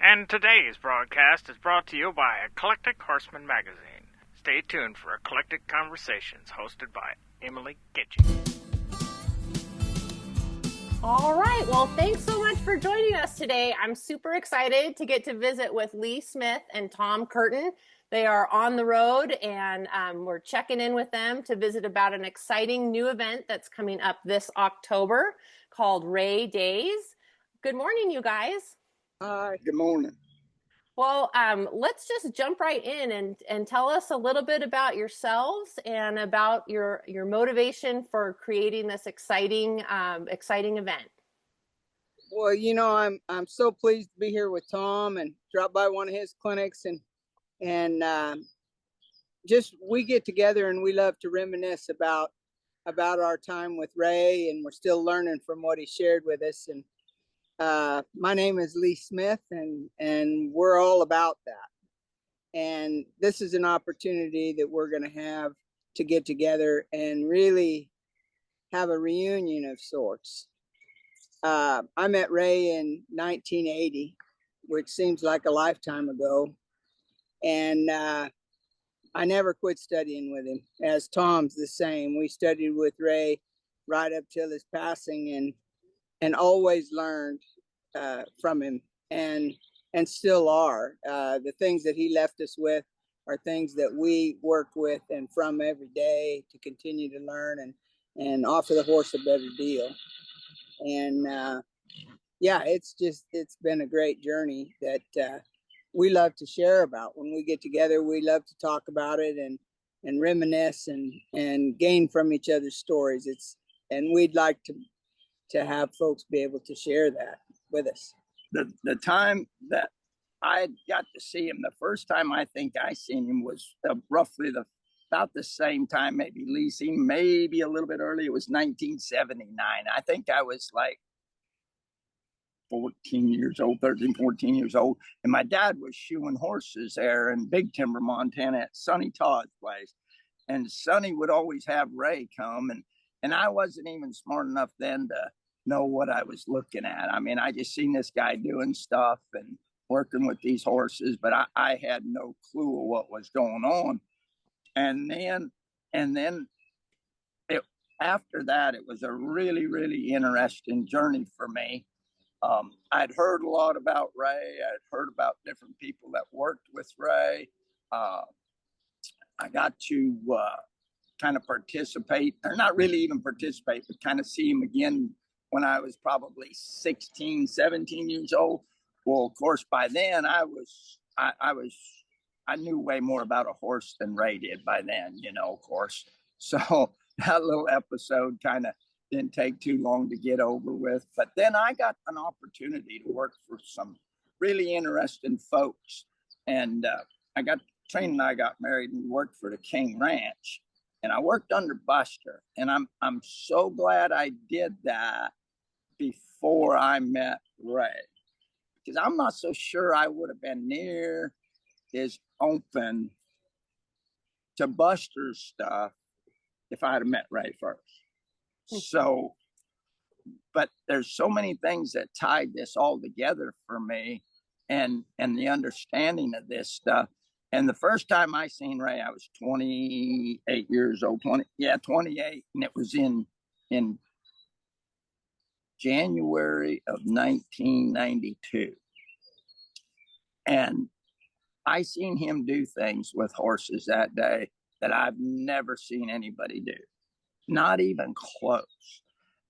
And today's broadcast is brought to you by Eclectic Horseman Magazine. Stay tuned for Eclectic Conversations hosted by Emily Kitching. All right. Well, thanks so much for joining us today. I'm super excited to get to visit with Lee Smith and Tom Curtin. They are on the road, and we're checking in with them to visit about an exciting new event that's coming up this October called Ray Days. Good morning, you guys. Hi, good morning. Well, let's just jump right in and tell us a little bit about yourselves and about your motivation for creating this exciting event. Well, I'm so pleased to be here with Tom and drop by one of his clinics and just we get together and we love to reminisce about our time with Ray, and we're still learning from what he shared with us. And my name is Lee Smith, and we're all about that. And this is an opportunity that we're going to have to get together and really have a reunion of sorts. I met Ray in 1980, which seems like a lifetime ago. And I never quit studying with him, as Tom's the same. We studied with Ray right up till his passing, and always learned from him, and still are. The things that he left us with are things that we work with and from every day to continue to learn and offer the horse a better deal. And yeah, it's been a great journey that we love to share about. When we get together, we love to talk about it and reminisce and gain from each other's stories. And we'd like to have folks be able to share that with us. The time that I got to see him, the first time I think I seen him was roughly about the same time, maybe leasing, maybe a little bit early. It was 1979. I think I was like 14 years old, 13, 14 years old. And my dad was shoeing horses there in Big Timber, Montana at Sonny Todd's place. And Sonny would always have Ray come. And I wasn't even smart enough then to know what I was looking at. I mean, I just seen this guy doing stuff and working with these horses, but I had no clue of what was going on. And then after that, it was a really, really interesting journey for me. I'd heard a lot about Ray. I'd heard about different people that worked with Ray. I got to kind of participate, or not really even participate, but kind of see him again when I was probably 16, 17 years old. Well, of course, by then I knew way more about a horse than Ray did by then, of course. So that little episode kind of didn't take too long to get over with. But then I got an opportunity to work for some really interesting folks. And I got trained and I got married and worked for the King Ranch. And I worked under Buster. And I'm so glad I did that before I met Ray. Because I'm not so sure I would have been near as open to Buster's stuff if I had met Ray first. So, but there's so many things that tied this all together for me, and the understanding of this stuff. And the first time I seen Ray, I was 28 years old, 28. And it was in January of 1992. And I seen him do things with horses that day that I've never seen anybody do. Not even close.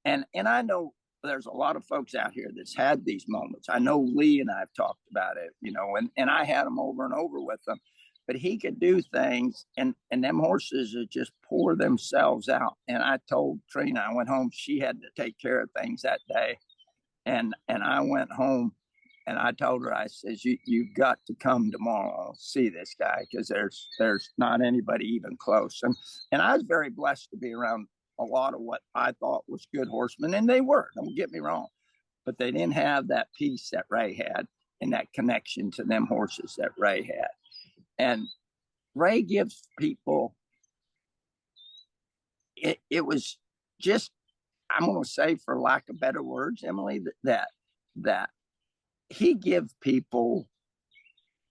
And I know there's a lot of folks out here that's had these moments. I know Lee and I've talked about it, and I had them over and over with them. But he could do things, and them horses would just pour themselves out. And I told Trina, I went home, she had to take care of things that day. And I went home and I told her, I says, you've got to come tomorrow, see this guy, because there's not anybody even close. And I was very blessed to be around a lot of what I thought was good horsemen, and they were, don't get me wrong, but they didn't have that peace that Ray had and that connection to them horses that Ray had. And Ray gives people, it was just, I'm going to say, for lack of better words, Emily, that he give people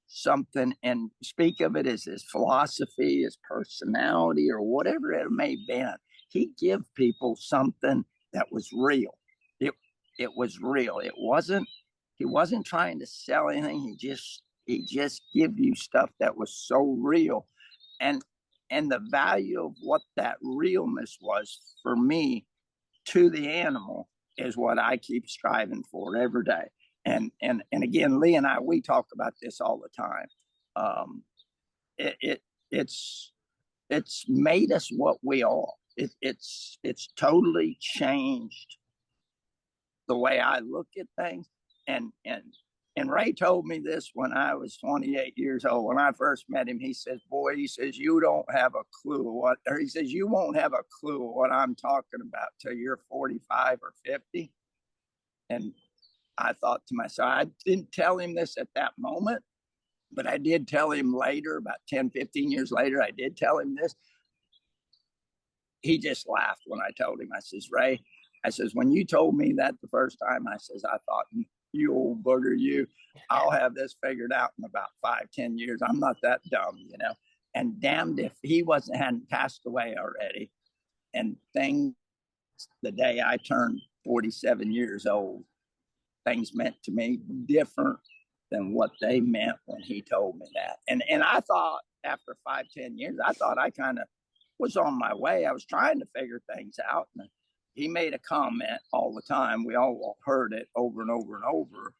something and speak of it as his philosophy, his personality, or whatever it may have been. He give people something that was real. It was real. He wasn't trying to sell anything. He just give you stuff that was so real. And the value of what that realness was for me to the animal is what I keep striving for every day. And again, Lee and I, we talk about this all the time. It's made us what we are. It's totally changed the way I look at things. And Ray told me this when I was 28 years old. When I first met him, he says, "Boy," he says, "you don't have a clue what," or he says, "you won't have a clue what I'm talking about till you're 45 or 50." And I thought to myself, I didn't tell him this at that moment, but I did tell him later, about 10, 15 years later, I did tell him this. He just laughed when I told him. I says, "Ray," I says, "when you told me that the first time," I says, "I thought, you old booger, you, I'll have this figured out in about 5-10 years. I'm not that dumb, you know." And damned if he hadn't passed away already. And things, the day I turned 47 years old, things meant to me different than what they meant when he told me that. And I thought after 5-10 years, I thought I kind of was on my way. I was trying to figure things out. And he made a comment all the time. We all heard it over and over and over.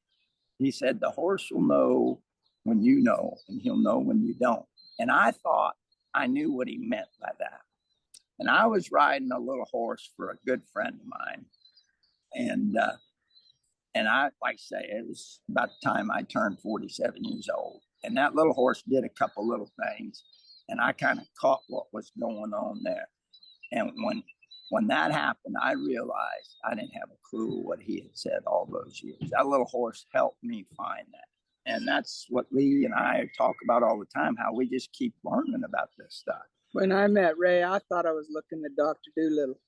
He said, "The horse will know when you know, and he'll know when you don't." And I thought I knew what he meant by that. And I was riding a little horse for a good friend of mine. And I, like I say, it was about the time I turned 47 years old. And that little horse did a couple little things. And I kind of caught what was going on there. And when that happened, I realized I didn't have a clue what he had said all those years. That little horse helped me find that. And that's what Lee and I talk about all the time, how we just keep learning about this stuff. When I met Ray, I thought I was looking at Dr. Doolittle.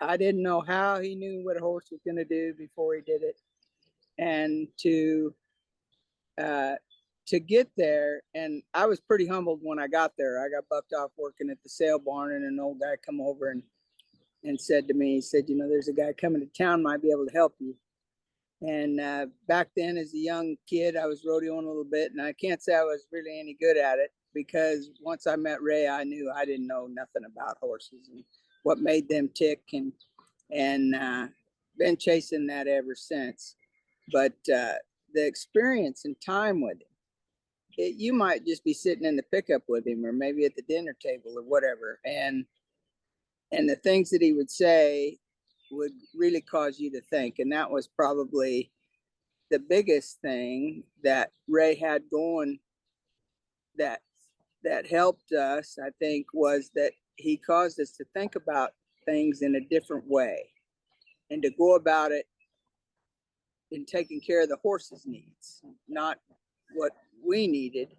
I didn't know how he knew what a horse was going to do before he did it. And to get there, and I was pretty humbled when I got there. I got bucked off working at the sale barn, and an old guy come over and said to me, he said, "You know, there's a guy coming to town, might be able to help you." And back then, as a young kid, I was rodeoing a little bit, and I can't say I was really any good at it, because once I met Ray, I knew I didn't know nothing about horses and what made them tick, and been chasing that ever since. But the experience and time with him, you might just be sitting in the pickup with him, or maybe at the dinner table or whatever, and the things that he would say would really cause you to think. And that was probably the biggest thing that Ray had going that helped us, I think, was that he caused us to think about things in a different way and to go about it in taking care of the horse's needs, not what we needed.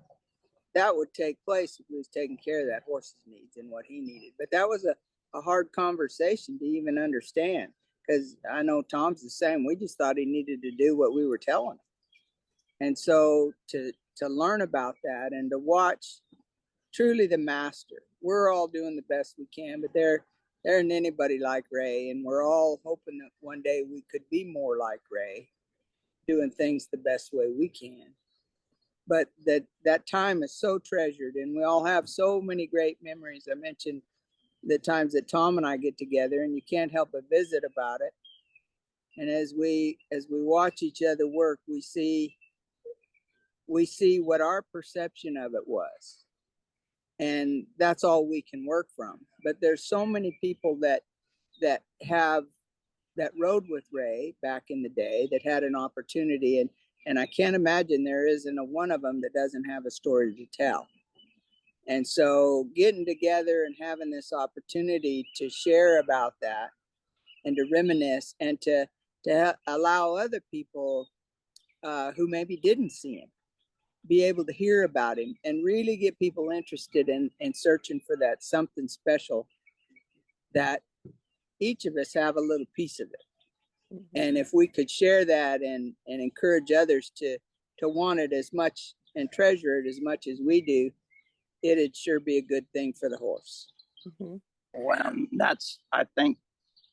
That would take place if we was taking care of that horse's needs and what he needed. But that was a hard conversation to even understand, because I know Tom's the same. We just thought he needed to do what we were telling him. And so to learn about that and to watch truly the master, we're all doing the best we can, but there isn't anybody like Ray. And we're all hoping that one day we could be more like Ray, doing things the best way we can. But that time is so treasured, and we all have so many great memories. I mentioned the times that Tom and I get together, and you can't help but visit about it. And as we watch each other work, we see what our perception of it was, and that's all we can work from. But there's so many people that rode with Ray back in the day that had an opportunity, and I can't imagine there isn't a one of them that doesn't have a story to tell. And so getting together and having this opportunity to share about that and to reminisce and to allow other people who maybe didn't see him be able to hear about him, and really get people interested in searching for that something special, that each of us have a little piece of it. And if we could share that and encourage others to want it as much and treasure it as much as we do, it'd sure be a good thing for the horse. Mm-hmm. Well, that's, I think,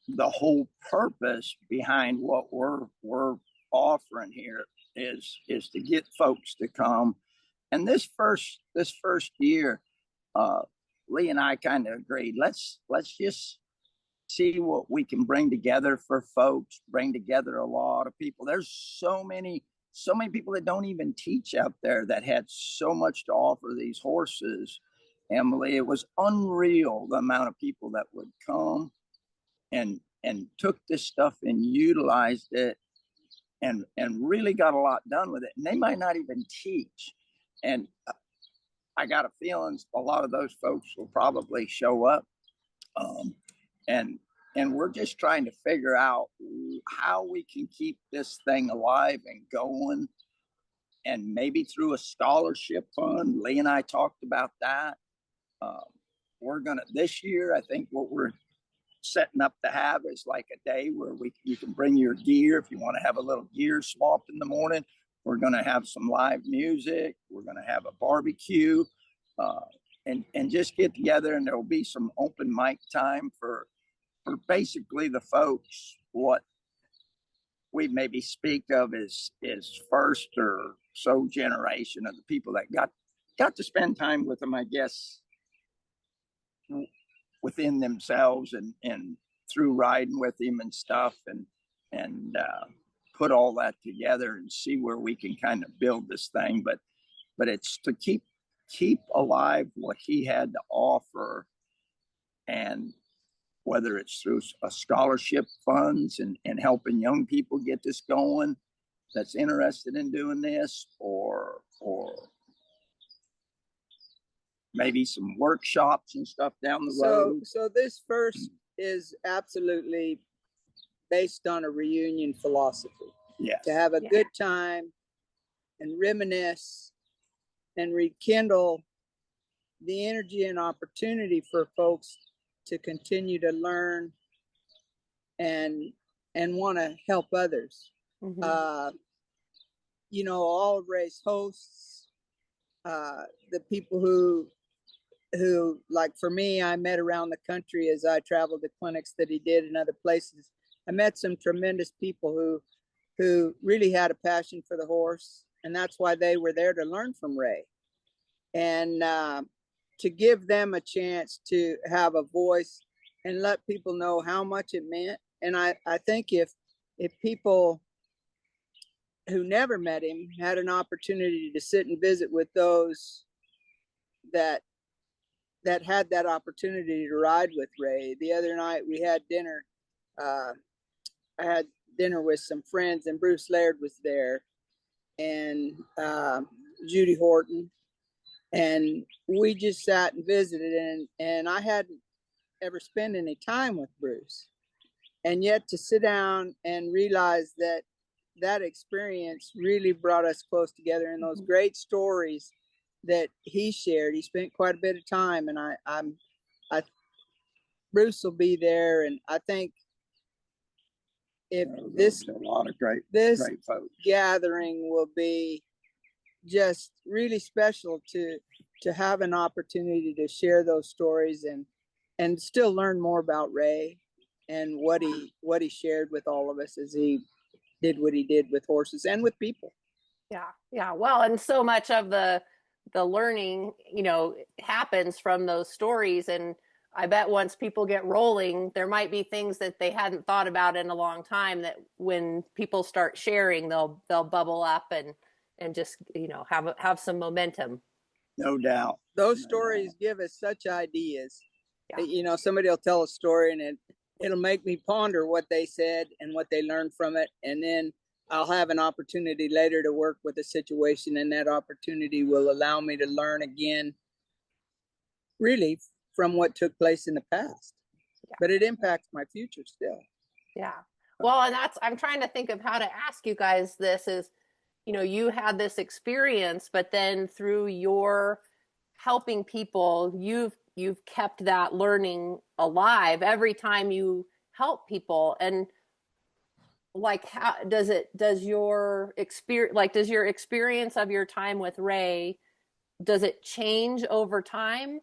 the whole purpose behind what we're offering here is to get folks to come. And this first year, Lee and I kind of agreed, let's just see what we can bring together for folks, bring together a lot of people. There's so many people that don't even teach out there that had so much to offer these horses. Emily, it was unreal the amount of people that would come and took this stuff and utilized it and really got a lot done with it. And they might not even teach. And I got a feeling a lot of those folks will probably show up. And we're just trying to figure out how we can keep this thing alive and going. And maybe through a scholarship fund. Lee and I talked about that. We're gonna, this year, I think what we're setting up to have is like a day where you can bring your gear if you want to have a little gear swapped in the morning. We're going to have some live music. We're going to have a barbecue, and just get together, and there will be some open mic time for basically the folks what we maybe speak of as first or so generation of the people that got to spend time with them, I guess, within themselves and through riding with him and stuff, and put all that together and see where we can kind of build this thing. But it's to keep alive what he had to offer, and whether it's through a scholarship funds and helping young people get this going that's interested in doing this, or maybe some workshops and stuff down the road. So this first is absolutely based on a reunion philosophy. Yes. To have a good time and reminisce and rekindle the energy and opportunity for folks to continue to learn and want to help others. Mm-hmm. All race hosts, the people who, like for me, I met around the country as I traveled to clinics that he did in other places. I met some tremendous people who really had a passion for the horse, and that's why they were there to learn from Ray, and to give them a chance to have a voice and let people know how much it meant. And I think if people who never met him had an opportunity to sit and visit with those that had that opportunity to ride with Ray. The other night we had dinner. I had dinner with some friends, and Bruce Laird was there, and Judy Horton, and we just sat and visited. And I hadn't ever spent any time with Bruce, and yet to sit down and realize that experience really brought us close together, and those great stories that he shared. He spent quite a bit of time, and I Bruce will be there, and I think if this a lot of great folks. Gathering will be just really special to have an opportunity to share those stories and still learn more about Ray and what he shared with all of us as he did what he did with horses and with people. Yeah. Well, and so much of the learning, happens from those stories. And I bet once people get rolling, there might be things that they hadn't thought about in a long time that when people start sharing, they'll bubble up and just, have some momentum. No doubt. Those stories give us such ideas. Yeah. Somebody will tell a story and it'll make me ponder what they said and what they learned from it. And then I'll have an opportunity later to work with a situation, and that opportunity will allow me to learn again, really, from what took place in the past. Yeah. But it impacts my future still. Yeah. Well, and I'm trying to think of how to ask you guys this is, you had this experience, but then through your helping people, you've kept that learning alive every time you help people. And like, how does your experience of your time with Ray, does it change over time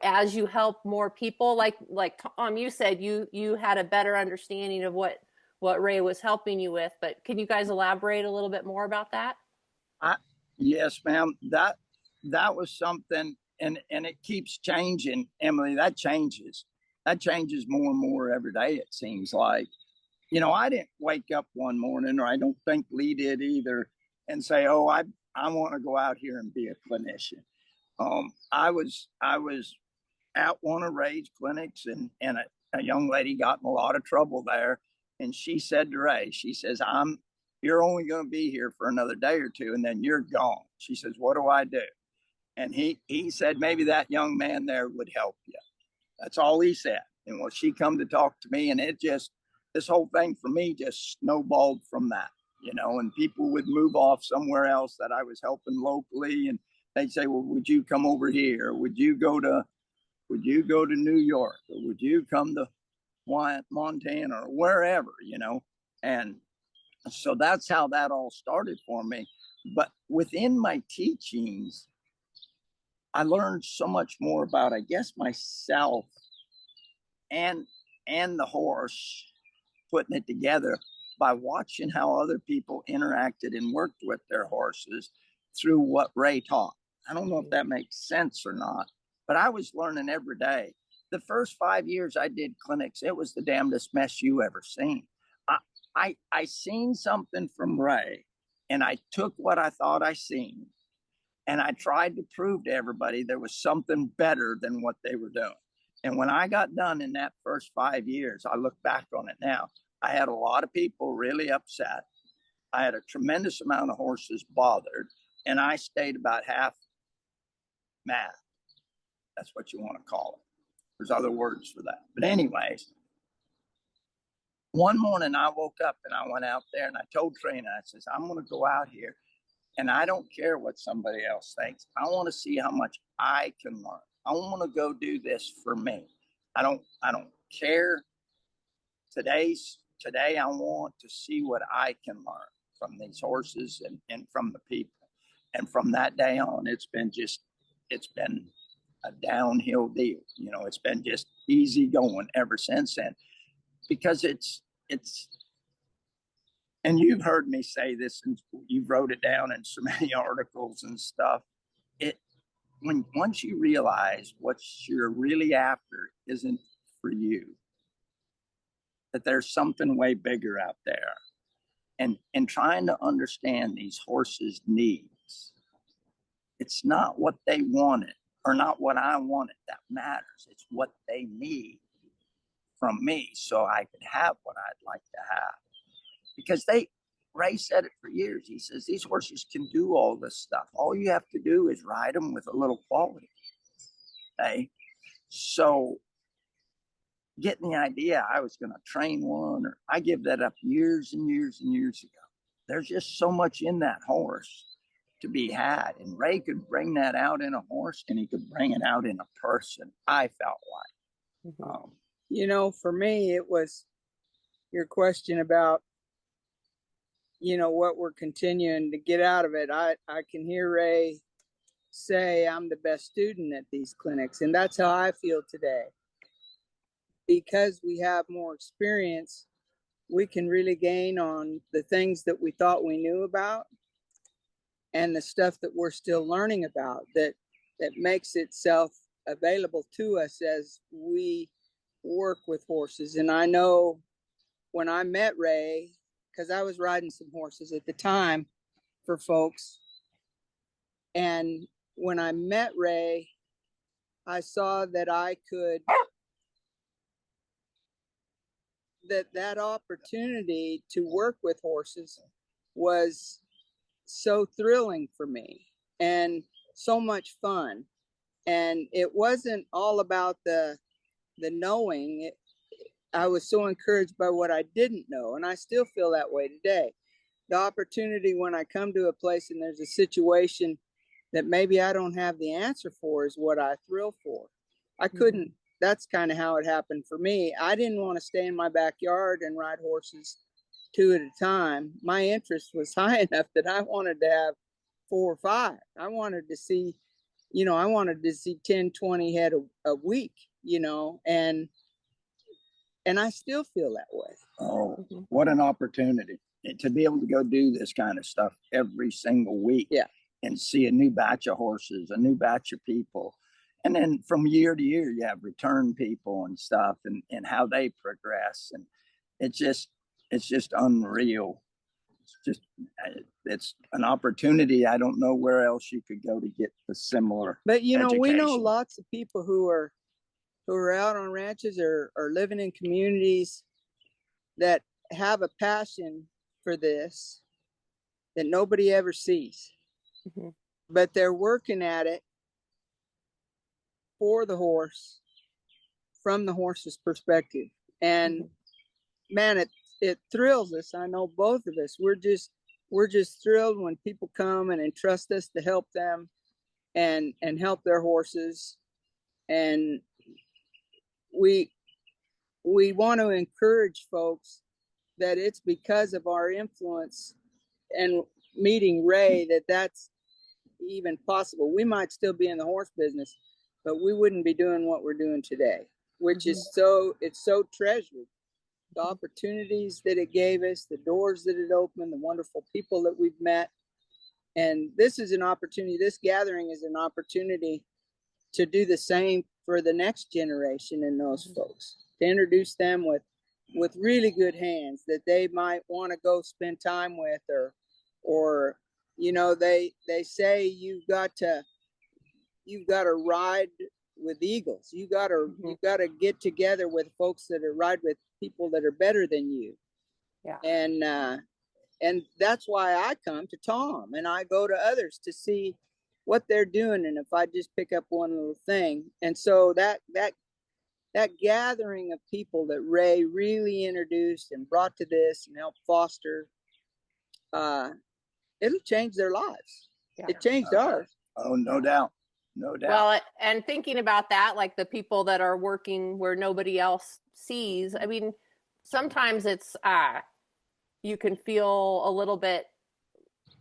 as you help more people? Like Tom, you said you had a better understanding of what Ray was helping you with, but can you guys elaborate a little bit more about that? I, yes, ma'am. That was something, and it keeps changing, Emily. That changes. That changes more and more every day. It seems like, I didn't wake up one morning, or I don't think Lee did either, and say, "Oh, I want to go out here and be a clinician." I was at one of Ray's clinics, and a young lady got in a lot of trouble there, and she said to Ray, she says, "You're only going to be here for another day or two, and then you're gone." She says, "What do I do?" And he said, "Maybe that young man there would help you." That's all he said. And when she come to talk to me, and this whole thing for me just snowballed from that, and people would move off somewhere else that I was helping locally, and they'd say, "Well, would you come over here? Would you go to New York, or would you come to Montana, or wherever?" And so that's how that all started for me. But within my teachings, I learned so much more about, I guess, myself and the horse, putting it together by watching how other people interacted and worked with their horses through what Ray taught. I don't know if that makes sense or not, but I was learning every day. The first 5 years I did clinics, it was the damnedest mess you ever seen. I seen something from Ray, and I took what I thought I seen, and I tried to prove to everybody there was something better than what they were doing. And when I got done in that first 5 years, I look back on it now, I had a lot of people really upset. I had a tremendous amount of horses bothered, and I stayed about half mad. That's what you want to call it. There's other words for that. But anyways, one morning I woke up and I went out there, and I told Trina, I says, "I'm going to go out here, and I don't care what somebody else thinks. I want to see how much I can learn. I want to go do this for me. I don't care. Today I want to see what I can learn from these horses and from the people." And from that day on, it's been a downhill deal. It's been just easy going ever since then, because it's, and you've heard me say this, and you've wrote it down in so many articles and stuff. Once you realize what you're really after isn't for you, that there's something way bigger out there, and trying to understand these horses' needs. It's not what they wanted or not what I wanted that matters. It's what they need from me, so I can have what I'd like to have. Because Ray said it for years. He says, these horses can do all this stuff. All you have to do is ride them with a little quality. Okay? So getting the idea I was going to train one, or I give that up years and years and years ago. There's just so much in that horse to be had. And Ray could bring that out in a horse, and he could bring it out in a person, I felt like. For me, it was your question about, what we're continuing to get out of it. I can hear Ray say, "I'm the best student at these clinics." And that's how I feel today. Because we have more experience, we can really gain on the things that we thought we knew about, and the stuff that we're still learning about that makes itself available to us as we work with horses. And I know when I met Ray, because I was riding some horses at the time for folks, and when I met Ray, I saw that I could, that opportunity to work with horses was so thrilling for me and so much fun. And it wasn't all about the knowing. I was so encouraged by what I didn't know, and I still feel that way today. The opportunity when I come to a place and there's a situation that maybe I don't have the answer for is what I thrill for. I couldn't, that's kind of how it happened for me. I didn't want to stay in my backyard and ride horses 2 at a time, my interest was high enough that I wanted to have 4 or 5. I wanted to see, I wanted to see 10, 20 head a week, and I still feel that way. Oh, what an opportunity to be able to go do this kind of stuff every single week. Yeah. And see a new batch of horses, a new batch of people. And then from year to year, you have return people and stuff and how they progress. And it's just unreal. It's an opportunity. I don't know where else you could go to get the similar. But, education. We know lots of people who are out on ranches or living in communities that have a passion for this that nobody ever sees. Mm-hmm. But they're working at it for the horse, from the horse's perspective. And man, it thrills us. I know both of us. We're just thrilled when people come and entrust us to help them and help their horses. And we want to encourage folks that it's because of our influence and meeting Ray that's even possible. We might still be in the horse business, but we wouldn't be doing what we're doing today, which is it's so treasured. The opportunities that it gave us, the doors that it opened, the wonderful people that we've met. And this is an opportunity, this gathering is an opportunity to do the same for the next generation and those folks, to introduce them with really good hands that they might want to go spend time with, or they say you've got to ride with eagles. You got to get together with folks that ride with people that are better than you. Yeah. And that's why I come to Tom and I go to others to see what they're doing. And if I just pick up one little thing. And so that gathering of people that Ray really introduced and brought to this and helped foster, it'll change their lives. Yeah. It changed ours. Oh, no doubt. No doubt. Well, and thinking about that, like the people that are working where nobody else sees, I mean, sometimes it's, you can feel a little bit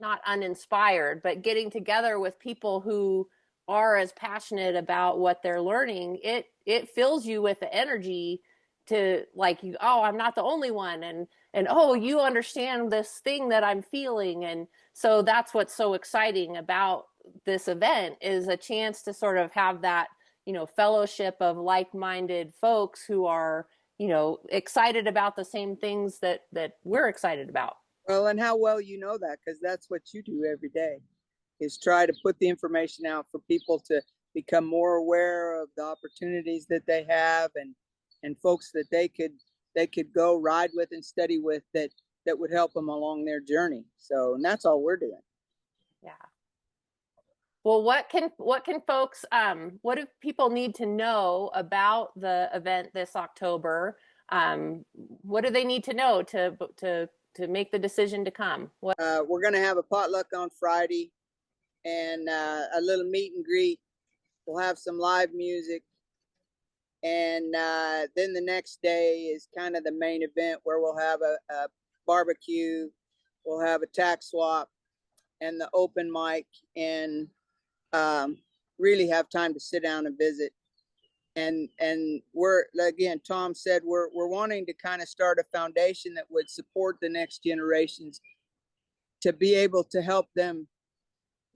not uninspired, but getting together with people who are as passionate about what they're learning, it fills you with the energy to I'm not the only one. And oh, you understand this thing that I'm feeling. And so that's what's so exciting about this event, is a chance to sort of have that, fellowship of like-minded folks who are, excited about the same things that we're excited about. Well, and how well you know that, because that's what you do every day, is try to put the information out for people to become more aware of the opportunities that they have and folks that they could go ride with and study with that would help them along their journey. So, and that's all we're doing. Yeah. Well, what can folks, what do people need to know about the event this October? What do they need to know to make the decision to come? We're going to have a potluck on Friday and a little meet and greet. We'll have some live music. And then the next day is kind of the main event, where we'll have a barbecue, we'll have a tack swap and the open mic, and really have time to sit down and visit. And we're, again, Tom said, we're wanting to kind of start a foundation that would support the next generations to be able to help them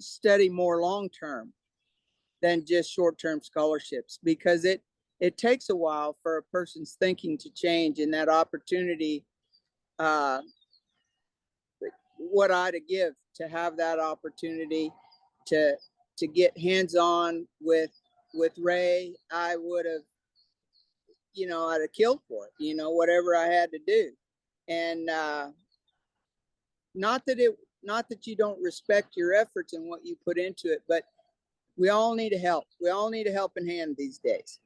study more long-term than just short-term scholarships, because it takes a while for a person's thinking to change, and that opportunity, what I'd give to have that opportunity to get hands-on with Ray, I would have, I'd have killed for it, whatever I had to do. And not that you don't respect your efforts and what you put into it, but we all need help. We all need a helping hand these days,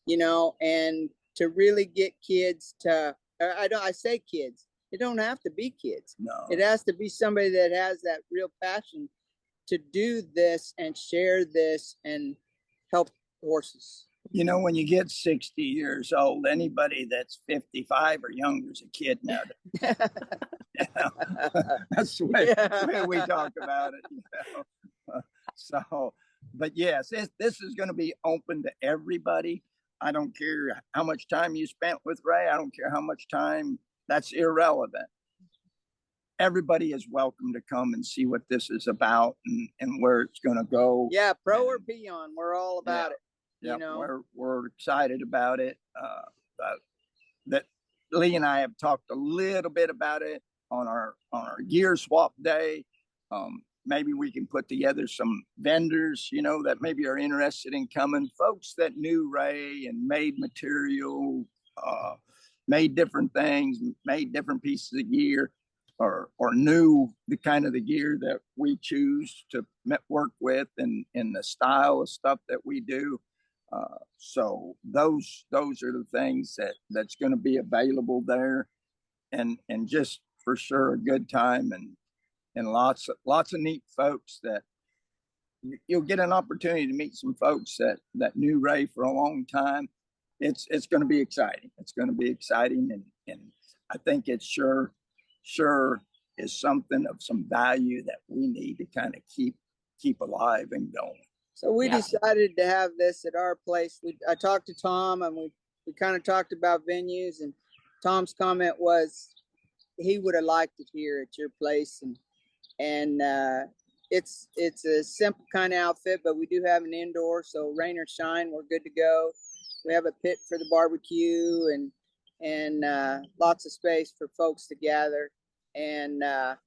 and to really get kids to, I say kids, it don't have to be kids. No. It has to be somebody that has that real passion to do this and share this and help horses. You know, when you get 60 years old, anybody that's 55 or younger is a kid now. You know? That's the way we talk about it. You know? So, but yes, this is going to be open to everybody. I don't care how much time you spent with Ray. I don't care how much time. That's irrelevant. Everybody is welcome to come and see what this is about and where it's going to go. Yeah, pro or peon, we're all about it. Yeah, you know, we're excited about it. That Lee and I have talked a little bit about it on our gear swap day. Maybe we can put together some vendors, you know, that maybe are interested in coming. Folks that knew Ray and made material, made different things, made different pieces of gear, or knew the kind of the gear that we choose to work with and in the style of stuff that we do. So those are the things that's going to be available there, and just for sure a good time and lots of neat folks that you'll get an opportunity to meet some folks that knew Ray for a long time. It's going to be exciting. It's going to be exciting, and I think it sure is something of some value that we need to kind of keep alive and going. So we decided to have this at our place. I talked to Tom, and we kind of talked about venues, and Tom's comment was he would have liked it here at your place, and it's a simple kind of outfit, but we do have an indoor, so rain or shine, we're good to go. We have a pit for the barbecue and lots of space for folks to gather, and the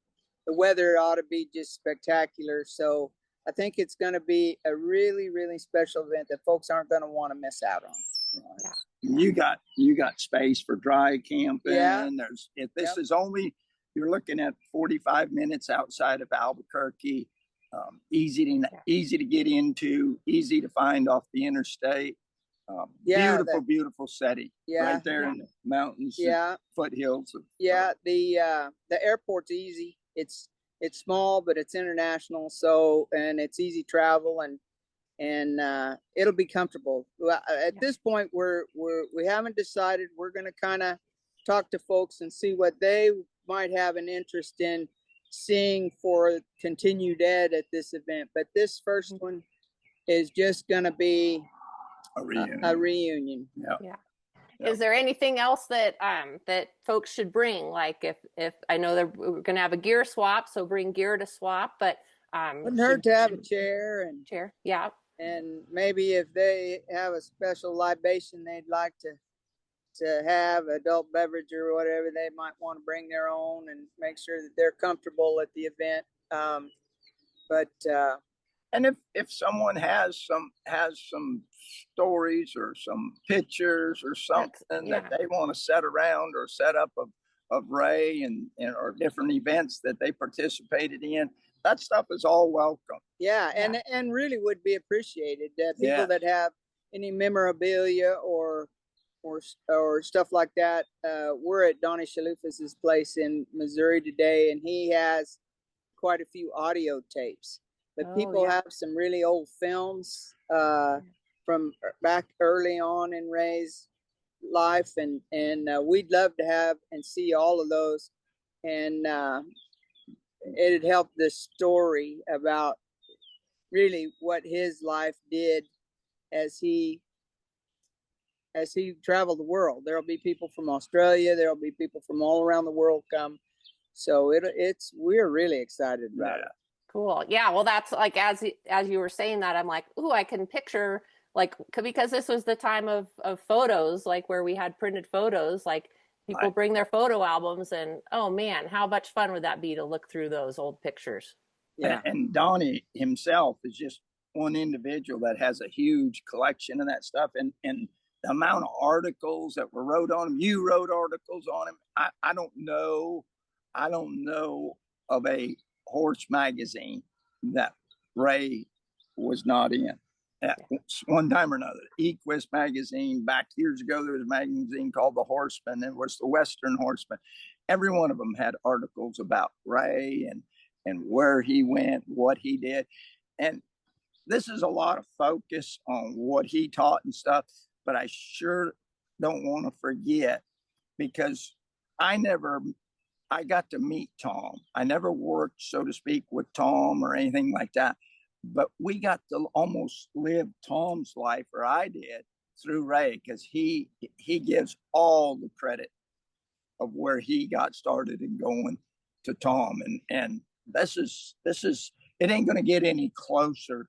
weather ought to be just spectacular. So I think it's going to be a really, really special event that folks aren't going to want to miss out on. Yeah. You got space for dry camping. Yeah. This is only, you're looking at 45 minutes outside of Albuquerque. Easy to get into, easy to find off the interstate. Beautiful setting. Yeah. Right there in the mountains. Yeah. Foothills. The airport's easy. It's small, but it's international. So, and it's easy travel and it'll be comfortable. At this point, we haven't decided. We're going to kind of talk to folks and see what they might have an interest in seeing for continued ed at this event. But this first one is just going to be a reunion. Yeah. Is there anything else that that folks should bring? Like if I know that we're going to have a gear swap, so bring gear to swap, but wouldn't hurt to have a chair. Yeah. And maybe if they have a special libation they'd like to have, adult beverage or whatever, they might want to bring their own and make sure that they're comfortable at the event. And if someone has some stories or some pictures or something that they want to set around or set up of Ray and or different events that they participated in, that stuff is all welcome. Yeah, and really would be appreciated. People that have any memorabilia or stuff like that. We're at Donnie Shalufas's place in Missouri today, and he has quite a few audio tapes. But people have some really old films from back early on in Ray's life, and we'd love to have and see all of those, and it'd help the story about really what his life did as he traveled the world. There'll be people from Australia, there'll be people from all around the world come, so we're really excited about it. Cool. Yeah. Well, that's like, as you were saying that, I'm like, ooh, I can picture, like, because this was the time of photos, like where we had printed photos, like people bring their photo albums, and oh man, how much fun would that be to look through those old pictures? Yeah. And Donnie himself is just one individual that has a huge collection of that stuff, and the amount of articles that were wrote on him. You wrote articles on him. I don't know of a horse magazine that Ray was not in at one time or another. Equus magazine, back years ago, there was a magazine called The Horseman. It was the Western Horseman. Every one of them had articles about Ray and where he went, what he did. And this is a lot of focus on what he taught and stuff, but I sure don't want to forget, because I got to meet Tom. I never worked, so to speak, with Tom or anything like that, but we got to almost live Tom's life, or I did, through Ray, because he gives all the credit of where he got started and going to Tom. And this is it ain't going to get any closer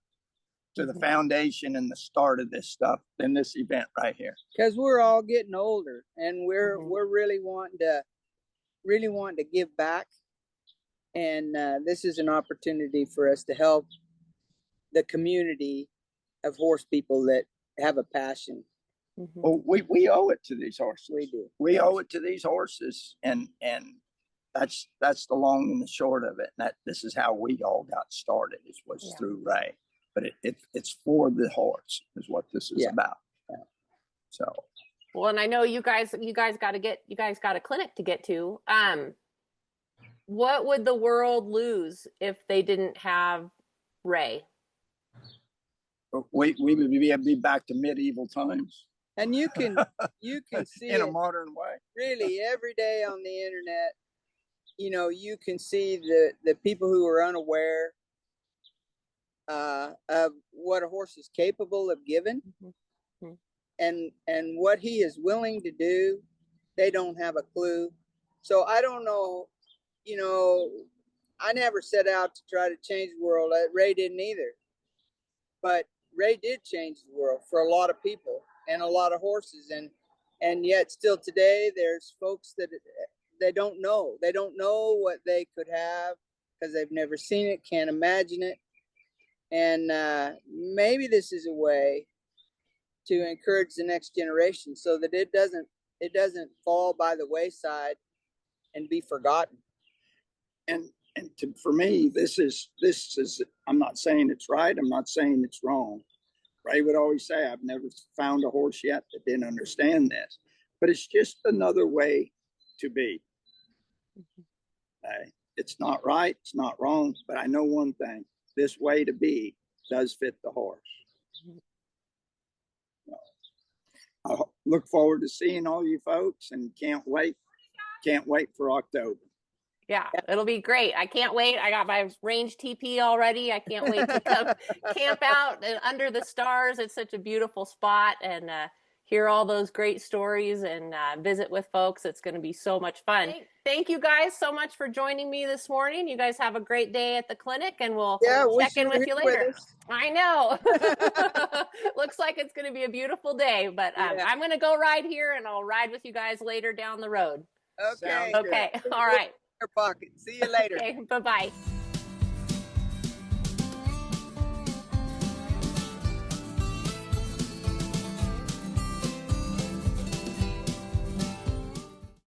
to the foundation and the start of this stuff than this event right here. Because we're all getting older, and we're really wanting to give back, and this is an opportunity for us to help the community of horse people that have a passion. Well, we owe it to these horses. We do. We owe it to these horses, and that's the long and the short of it. And this is how we all got started. Was through Ray, but it's for the horse is what this is about. Yeah. So. Well, and I know you guys got a clinic to get to. What would the world lose if they didn't have Ray? We would be back to medieval times. And you can see in a modern way. Really, every day on the internet, you can see the people who are unaware of what a horse is capable of giving, and what he is willing to do. They don't have a clue. So I don't know. I never set out to try to change the world. Ray didn't either. But Ray did change the world for a lot of people and a lot of horses, and yet still today there's folks that they don't know what they could have because they've never seen it, can't imagine it. And maybe this is a way to encourage the next generation so that it doesn't fall by the wayside and be forgotten. And for me, this is I'm not saying it's right, I'm not saying it's wrong. Ray would always say, I've never found a horse yet that didn't understand this. But it's just another way to be. It's not right, it's not wrong, but I know one thing. This way to be does fit the horse. I look forward to seeing all you folks, and can't wait for October. Yeah, it'll be great. I can't wait. I got my range TP already. I can't wait to come camp out under the stars. It's such a beautiful spot, and hear all those great stories and visit with folks. It's going to be so much fun. Thank you guys so much for joining me this morning. You guys have a great day at the clinic, and we'll check in with you later. I know. Looks like it's going to be a beautiful day, but I'm going to go ride here, and I'll ride with you guys later down the road. Okay. Okay. All right. Your pocket. See you later. Okay. Bye-bye.